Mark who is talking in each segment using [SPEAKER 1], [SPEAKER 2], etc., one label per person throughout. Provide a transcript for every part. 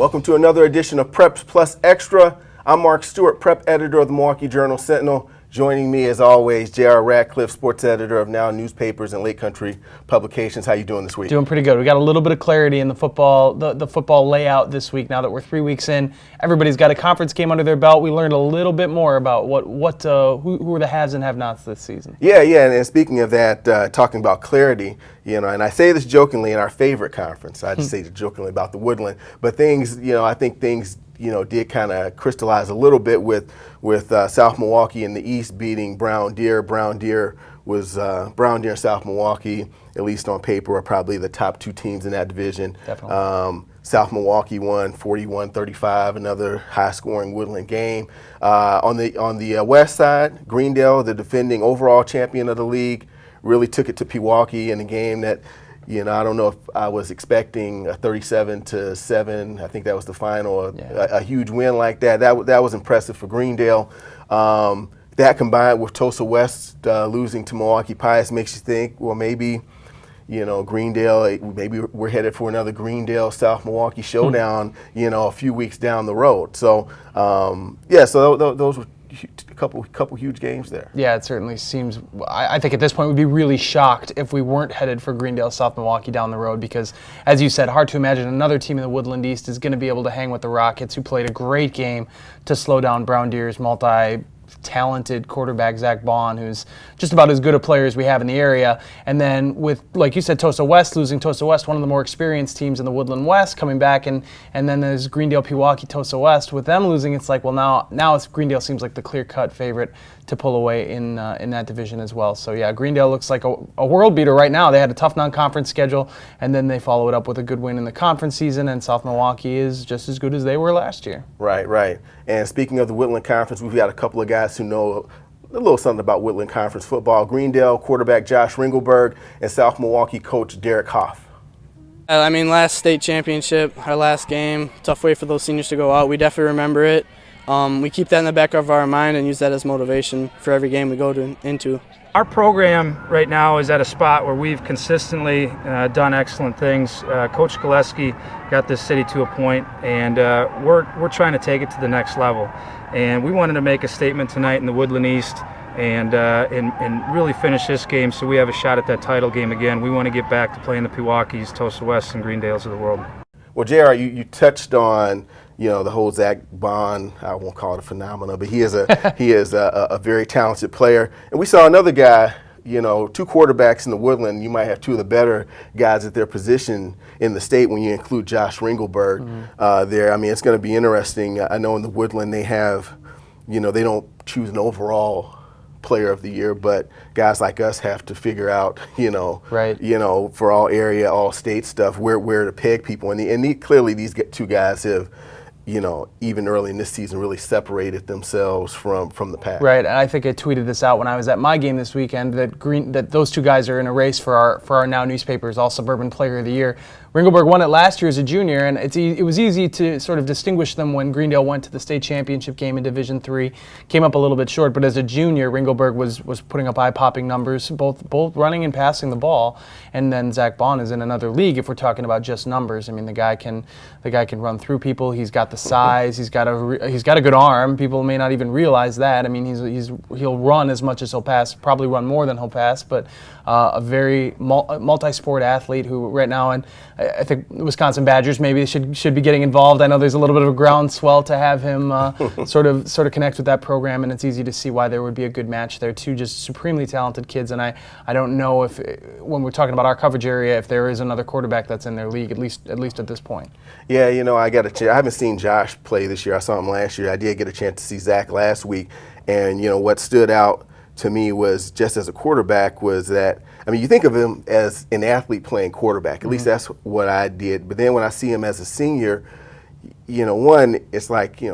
[SPEAKER 1] Welcome to another edition of Preps Plus Extra. I'm Mark Stewart, prep editor of the Milwaukee Journal-Sentinel. Joining me, as always, J.R. Radcliffe, sports editor of Now Newspapers and Lake Country Publications. How you doing this week?
[SPEAKER 2] Doing pretty good. We got a little bit of clarity in the football, the football layout this week. Now that we're 3 weeks in, everybody's got a conference game under their belt. We learned a little bit more about who are the haves and have-nots this season.
[SPEAKER 1] Yeah, and speaking of that, talking about clarity, and I say this jokingly in our favorite conference. I just say it jokingly about the Woodland, but things, I think things, did kind of crystallize a little bit with South Milwaukee in the East beating Brown Deer. Brown Deer and South Milwaukee, at least on paper, are probably the top two teams in that division.
[SPEAKER 2] Definitely.
[SPEAKER 1] South Milwaukee won 41-35, another high-scoring Woodland game. On the west side, Greendale, the defending overall champion of the league, really took it to Pewaukee in a game that, I don't know if I was expecting a 37-7. I think that was the final. A huge win like that. That was impressive for Greendale. That combined with Tulsa West losing to Milwaukee Pius makes you think, well, maybe, Greendale, maybe we're headed for another Greendale-South Milwaukee showdown, a few weeks down the road. So, so those were a couple huge games there.
[SPEAKER 2] Yeah, it certainly seems. I think at this point we'd be really shocked if we weren't headed for Greendale, South Milwaukee down the road because, as you said, hard to imagine another team in the Woodland East is going to be able to hang with the Rockets, who played a great game to slow down Brown Deer's multi-talented quarterback Zack Baun, who's just about as good a player as we have in the area. And then with, like you said, Tulsa West, one of the more experienced teams in the Woodland West, coming back, and then there's Greendale, Pewaukee, Tulsa West. With them losing, it's like, well, now Greendale seems like the clear-cut favorite to pull away in that division as well. So yeah, Greendale looks like a world beater right now. They had a tough non-conference schedule, and then they follow it up with a good win in the conference season, and South Milwaukee is just as good as they were last year.
[SPEAKER 1] Right. And speaking of the Woodland Conference, we've got a couple of guys who know a little something about Woodland Conference football. Greendale quarterback Josh Ringelberg and South Milwaukee coach Derek Hoff.
[SPEAKER 3] Last state championship, our last game, tough way for those seniors to go out. We definitely remember it. We keep that in the back of our mind and use that as motivation for every game we go into.
[SPEAKER 4] Our program right now is at a spot where we've consistently done excellent things. Coach Gillespie got this city to a point, and we're trying to take it to the next level. And we wanted to make a statement tonight in the Woodland East and really finish this game so we have a shot at that title game again. We want to get back to playing the Pewaukees, Tulsa West, and Greendales of the world.
[SPEAKER 1] Well, JR, you touched on the whole Zack Baun, I won't call it a phenomenon, but he is a very talented player. And we saw another guy, two quarterbacks in the Woodland. You might have two of the better guys at their position in the state when you include Josh Ringelberg there. It's going to be interesting. I know in the Woodland they have, they don't choose an overall player of the year, but guys like us have to figure out, for all area, all state stuff, where to peg people. And clearly these two guys have, even early in this season, really separated themselves from the pack.
[SPEAKER 2] Right, and I think I tweeted this out when I was at my game this weekend that those two guys are in a race for our Now Newspapers All Suburban Player of the Year. Ringelberg won it last year as a junior, and it was easy to sort of distinguish them when Greendale went to the state championship game in Division III. Came up a little bit short, but as a junior, Ringelberg was putting up eye-popping numbers, both running and passing the ball. And then Zack Baun is in another league if we're talking about just numbers. The guy can run through people. He's got the size. He's got a good arm. People may not even realize that. He'll run as much as he'll pass. Probably run more than he'll pass, but a very multi-sport athlete who right now, and I think Wisconsin Badgers maybe should be getting involved. I know there's a little bit of a groundswell to have him sort of connect with that program, and it's easy to see why there would be a good match there. Two just supremely talented kids, and I don't know if, when we're talking about our coverage area, if there is another quarterback that's in their league, at least at this point.
[SPEAKER 1] Yeah, I got a chance. I haven't seen Josh play this year. I saw him last year. I did get a chance to see Zack last week, and what stood out to me was, just as a quarterback, was that, you think of him as an athlete playing quarterback. At least that's what I did. But then when I see him as a senior, it's like, he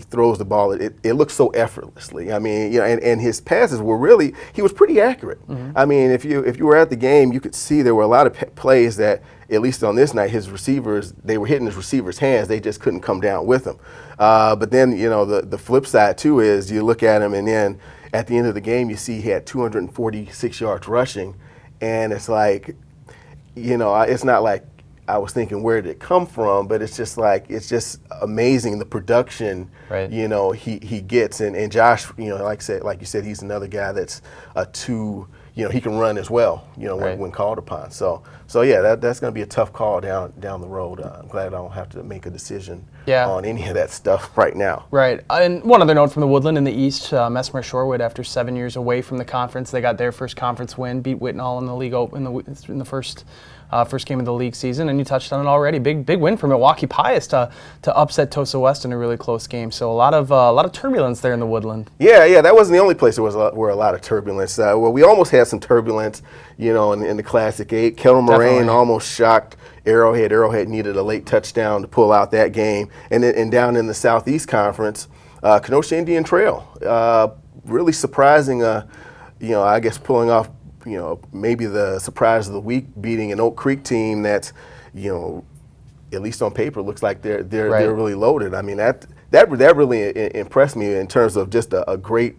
[SPEAKER 1] throws the ball. It looks so effortlessly. And his passes were really, he was pretty accurate. If you were at the game, you could see there were a lot of plays that, at least on this night, his receivers, they were hitting his receivers' hands. They just couldn't come down with him. But then, the flip side, too, is you look at him, and then at the end of the game, you see he had 246 yards rushing. And it's like, it's not like I was thinking, where did it come from? But it's just amazing the production,
[SPEAKER 2] right.
[SPEAKER 1] He gets. And Josh, like you said, he's another guy that's he can run as well,
[SPEAKER 2] right.
[SPEAKER 1] when called upon. So yeah, that's going to be a tough call down the road. I'm glad I don't have to make a decision on any of that stuff right now.
[SPEAKER 2] Right. And one other note from the Woodland in the East, Messmer Shorewood, after 7 years away from the conference, they got their first conference win, beat Whitnall in the league in the first game of the league season, and you touched on it already. Big win for Milwaukee Pius to upset Tosa West in a really close game. So a lot of turbulence there in the Woodland.
[SPEAKER 1] Yeah, that wasn't the only place where a lot of turbulence. Well, we almost had some turbulence, in the Classic 8. Kettle Moraine almost shocked Arrowhead. Arrowhead needed a late touchdown to pull out that game. And down in the Southeast Conference, Kenosha Indian Trail, really surprising. I guess pulling off, maybe the surprise of the week, beating an Oak Creek team that's, at least on paper, looks like they're really loaded. I mean, that really impressed me in terms of just a great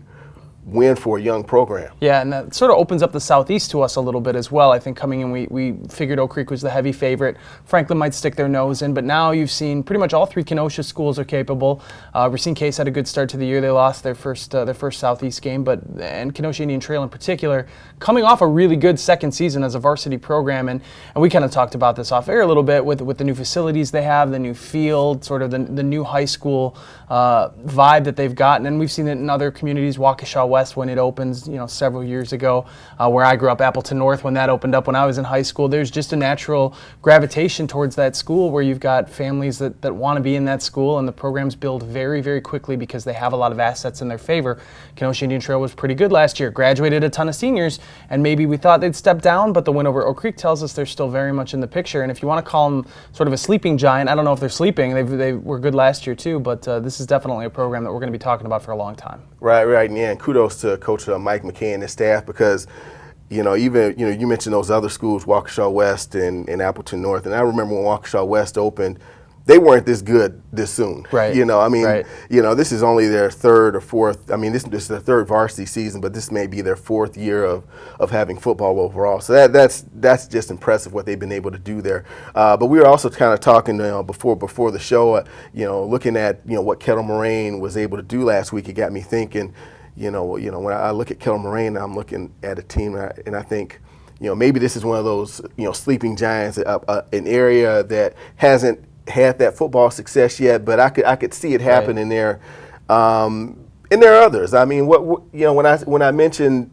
[SPEAKER 1] win for a young program.
[SPEAKER 2] Yeah, and that sort of opens up the Southeast to us a little bit as well. I think coming in, we figured Oak Creek was the heavy favorite. Franklin might stick their nose in, but now you've seen pretty much all three Kenosha schools are capable. Racine Case had a good start to the year. They lost their first Southeast game, and Kenosha Indian Trail in particular, coming off a really good second season as a varsity program, and we kind of talked about this off air a little bit with the new facilities they have, the new field, sort of the new high school vibe that they've gotten, and we've seen it in other communities. Waukesha West, when it opens, several years ago, where I grew up, Appleton North, when that opened up when I was in high school, there's just a natural gravitation towards that school where you've got families that want to be in that school, and the programs build very, very quickly because they have a lot of assets in their favor. Kenosha Indian Trail was pretty good last year, graduated a ton of seniors, and maybe we thought they'd step down, but the win over Oak Creek tells us they're still very much in the picture. And if you want to call them sort of a sleeping giant, I don't know if they're sleeping. They were good last year too, but this is definitely a program that we're going to be talking about for a long time.
[SPEAKER 1] Right, yeah, and kudos to Coach Mike McKay and his staff, because even you mentioned those other schools, Waukesha West and Appleton North, and I remember when Waukesha West opened, they weren't this good this soon.
[SPEAKER 2] Right.
[SPEAKER 1] This is only their third or fourth. I mean, this is their third varsity season, but this may be their fourth year of having football overall. So that's just impressive what they've been able to do there. But we were also kind of talking before the show, looking at what Kettle Moraine was able to do last week. It got me thinking. When I look at Kettle Moraine, I'm looking at a team, and I think, maybe this is one of those, sleeping giants, an area that hasn't had that football success yet, but I could see it happening there. And there are others. I mean, when I mention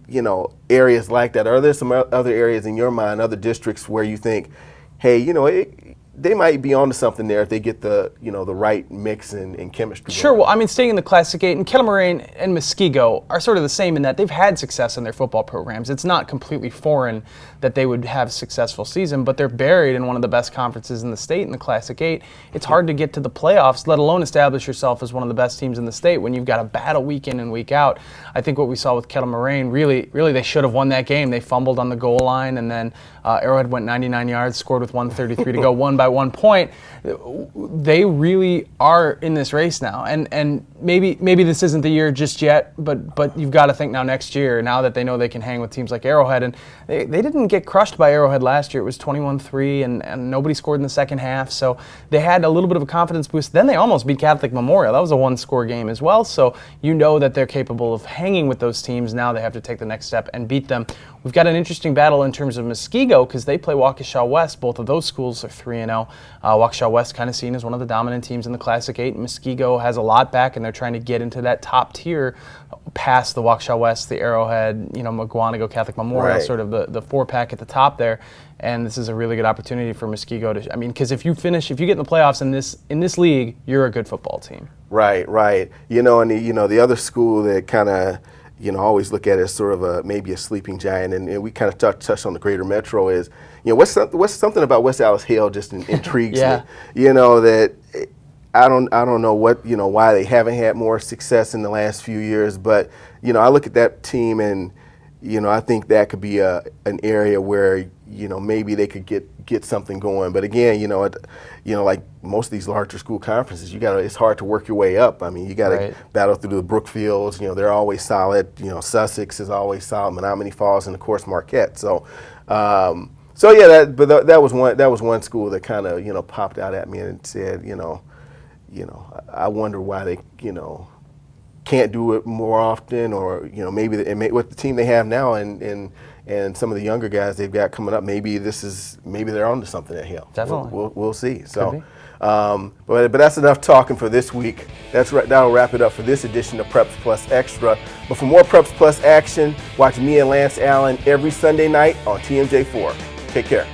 [SPEAKER 1] areas like that, are there some other areas in your mind, other districts where you think, hey, they might be onto something there if they get the the right mix and chemistry.
[SPEAKER 2] Sure. Well, I mean, staying in the Classic 8, and Kettle Moraine and Muskego are sort of the same in that they've had success in their football programs. It's not completely foreign that they would have a successful season, but they're buried in one of the best conferences in the state in the Classic 8. It's hard to get to the playoffs, let alone establish yourself as one of the best teams in the state when you've got a battle week in and week out. I think what we saw with Kettle Moraine, really they should have won that game. They fumbled on the goal line, and then Arrowhead went 99 yards, scored with 1:33 to go, won by 1 point. They really are in this race now, and maybe this isn't the year just yet, but you've got to think now next year, now that they know they can hang with teams like Arrowhead, and they didn't get crushed by Arrowhead last year. It was 21-3, and nobody scored in the second half, so they had a little bit of a confidence boost. Then they almost beat Catholic Memorial. That was a one-score game as well, so you know that they're capable of hanging with those teams. Now they have to take the next step and beat them. We've got an interesting battle in terms of Muskego because they play Waukesha West. Both of those schools are 3-0. Waukesha West kind of seen as one of the dominant teams in the Classic 8. Muskego has a lot back, and they're trying to get into that top tier past the Waukesha West, the Arrowhead, Mukwonago, Catholic Memorial, sort of the four-pack at the top there. And this is a really good opportunity for Muskego to, because if you get in the playoffs in this league, you're a good football team. Right.
[SPEAKER 1] And the other school that kind of always look at it as sort of maybe a sleeping giant, and we kind of touched on the Greater Metro is, what's something about West Allis Hale just intrigues me. That I don't know what why they haven't had more success in the last few years, but I look at that team and I think that could be an area where maybe they could get something going. But again, like most of these larger school conferences, it's hard to work your way up. I mean, you got to battle through the Brookfields. They're always solid. Sussex is always solid. Menominee Falls, and of course Marquette. So, So yeah, that was one school that kind of popped out at me and said I wonder why they can't do it more often, or maybe with the team they have now and some of the younger guys they've got coming up, maybe they're onto something at Hale.
[SPEAKER 2] Definitely,
[SPEAKER 1] we'll see. So, but that's enough talking for this week. That'll wrap it up for this edition of Preps Plus Extra. But for more Preps Plus action, watch me and Lance Allen every Sunday night on TMJ4. Take care.